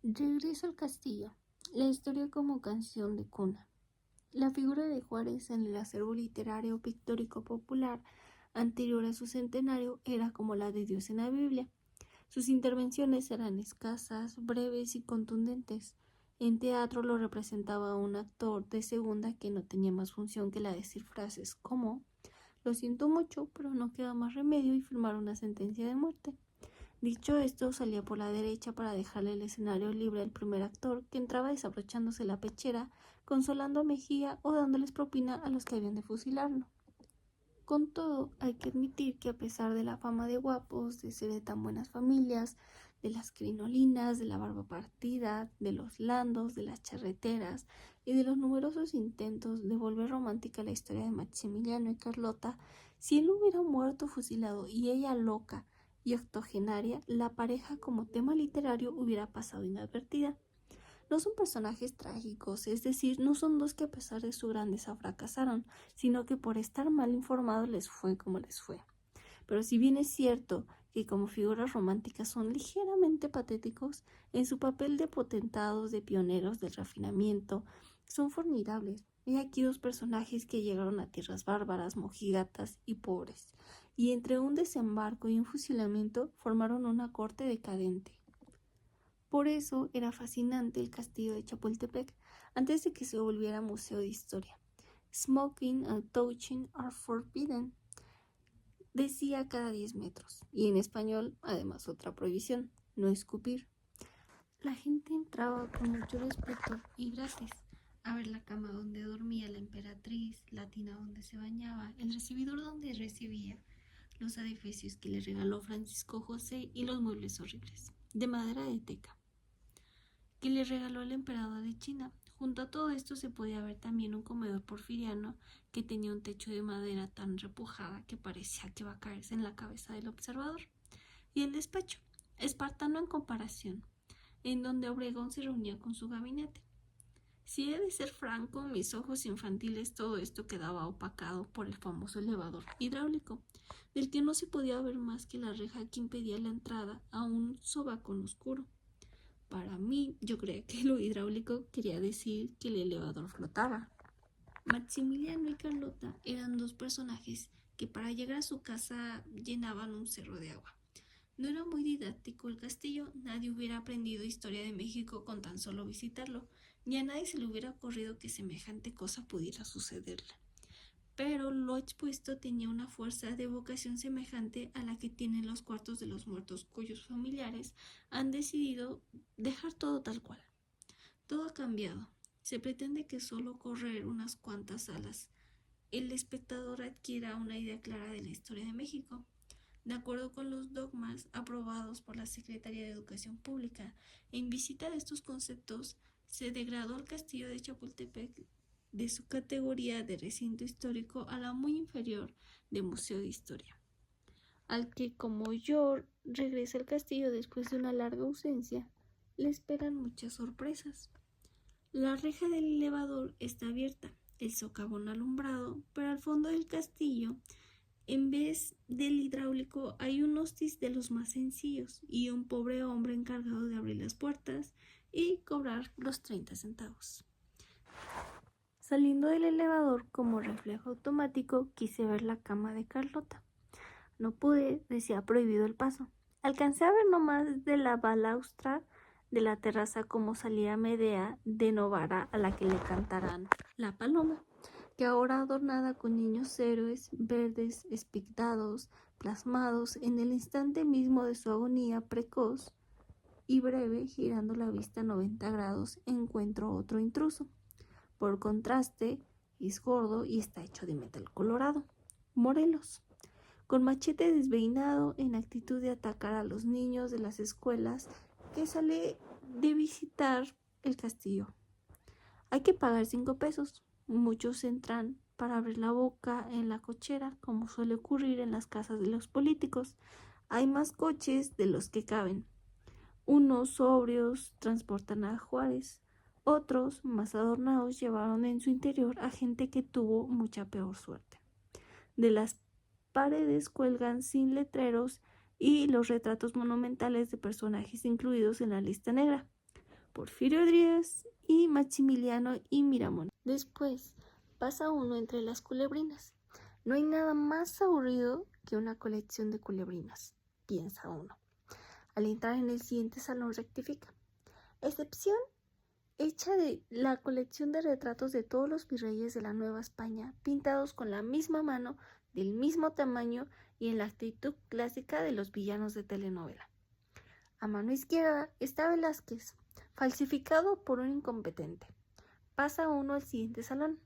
Regreso al castillo. La historia como canción de cuna. La figura de Juárez en el acervo literario pictórico popular anterior a su centenario era como la de Dios en la Biblia. Sus intervenciones eran escasas, breves y contundentes. En teatro lo representaba un actor de segunda que no tenía más función que la de decir frases como «Lo siento mucho, pero no queda más remedio» y firmar una sentencia de muerte. Dicho esto, salía por la derecha para dejarle el escenario libre al primer actor, que entraba desabrochándose la pechera, consolando a Mejía o dándoles propina a los que habían de fusilarlo. Con todo, hay que admitir que a pesar de la fama de guapos, de ser de tan buenas familias, de las crinolinas, de la barba partida, de los landos, de las charreteras y de los numerosos intentos de volver romántica la historia de Maximiliano y Carlota, si él hubiera muerto fusilado y ella loca y octogenaria, la pareja como tema literario hubiera pasado inadvertida. No son personajes trágicos, es decir, no son dos que a pesar de su grandeza fracasaron, sino que por estar mal informados les fue como les fue. Pero si bien es cierto que como figuras románticas son ligeramente patéticos, en su papel de potentados, de pioneros del refinamiento, son formidables. He aquí dos personajes que llegaron a tierras bárbaras, mojigatas y pobres, y entre un desembarco y un fusilamiento formaron una corte decadente. Por eso era fascinante el castillo de Chapultepec, antes de que se volviera museo de historia. Smoking and touching are forbidden, decía cada 10 metros, y en español, además, otra prohibición: no escupir. La gente entraba con mucho respeto y gratis a ver la cama donde dormía la emperatriz, la tina donde se bañaba, el recibidor donde recibía, los adefesios que le regaló Francisco José y los muebles horribles, de madera de teca, que le regaló el emperador de China. Junto a todo esto se podía ver también un comedor porfiriano que tenía un techo de madera tan repujada que parecía que iba a caerse en la cabeza del observador, y el despacho, espartano en comparación, en donde Obregón se reunía con su gabinete. Si he de ser franco, mis ojos infantiles todo esto quedaba opacado por el famoso elevador hidráulico, del que no se podía ver más que la reja que impedía la entrada a un zobacón oscuro. Para mí, yo creía que lo hidráulico quería decir que el elevador flotaba. Maximiliano y Carlota eran dos personajes que para llegar a su casa llenaban un cerro de agua. No era muy didáctico el castillo, nadie hubiera aprendido historia de México con tan solo visitarlo, ni a nadie se le hubiera ocurrido que semejante cosa pudiera sucederle. Pero lo expuesto tenía una fuerza de evocación semejante a la que tienen los cuartos de los muertos cuyos familiares han decidido dejar todo tal cual. Todo ha cambiado. Se pretende que solo correr unas cuantas salas el espectador adquiera una idea clara de la historia de México. De acuerdo con los dogmas aprobados por la Secretaría de Educación Pública, en visita de estos conceptos, se degradó al castillo de Chapultepec de su categoría de recinto histórico a la muy inferior de museo de historia. Al que, como yo, regresa al castillo después de una larga ausencia, le esperan muchas sorpresas. La reja del elevador está abierta, el socavón alumbrado, pero al fondo del castillo, en vez del hidráulico, hay un hostis de los más sencillos y un pobre hombre encargado de abrir las puertas y cobrar los 30 centavos. Saliendo del elevador, como reflejo automático, quise ver la cama de Carlota. No pude, decía prohibido el paso. Alcancé a ver nomás de la balaustra de la terraza cómo salía Medea de Novara, a la que le cantarán la paloma, que ahora adornada con niños héroes verdes, espigdados, plasmados en el instante mismo de su agonía precoz y breve, girando la vista 90 grados, encuentro otro intruso. Por contraste, es gordo y está hecho de metal colorado. Morelos, con machete desveinado, en actitud de atacar a los niños de las escuelas que sale de visitar el castillo. Hay que pagar 5 pesos. Muchos entran para abrir la boca en la cochera, como suele ocurrir en las casas de los políticos. Hay más coches de los que caben. Unos sobrios transportan a Juárez. Otros, más adornados, llevaron en su interior a gente que tuvo mucha peor suerte. De las paredes cuelgan sin letreros y los retratos monumentales de personajes incluidos en la lista negra. Porfirio Díaz y Maximiliano y Miramón. Después pasa uno entre las culebrinas. No hay nada más aburrido que una colección de culebrinas, piensa uno. Al entrar en el siguiente salón rectifica. Excepción hecha de la colección de retratos de todos los virreyes de la Nueva España, pintados con la misma mano, del mismo tamaño y en la actitud clásica de los villanos de telenovela. A mano izquierda está Velázquez, falsificado por un incompetente. Pasa uno al siguiente salón.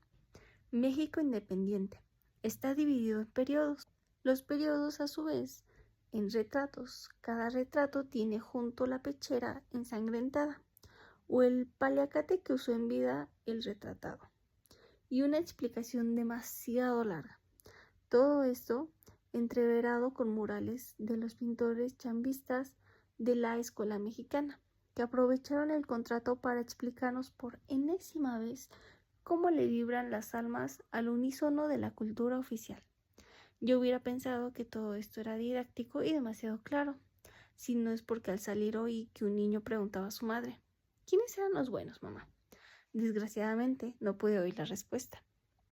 México independiente. Está dividido en periodos. Los periodos, a su vez, en retratos. Cada retrato tiene junto la pechera ensangrentada o el paliacate que usó en vida el retratado. Y una explicación demasiado larga. Todo esto entreverado con murales de los pintores chambistas de la escuela mexicana, que aprovecharon el contrato para explicarnos por enésima vez cómo le vibran las almas al unísono de la cultura oficial. Yo hubiera pensado que todo esto era didáctico y demasiado claro, si no es porque al salir oí que un niño preguntaba a su madre: ¿quiénes eran los buenos, mamá? Desgraciadamente no pude oír la respuesta.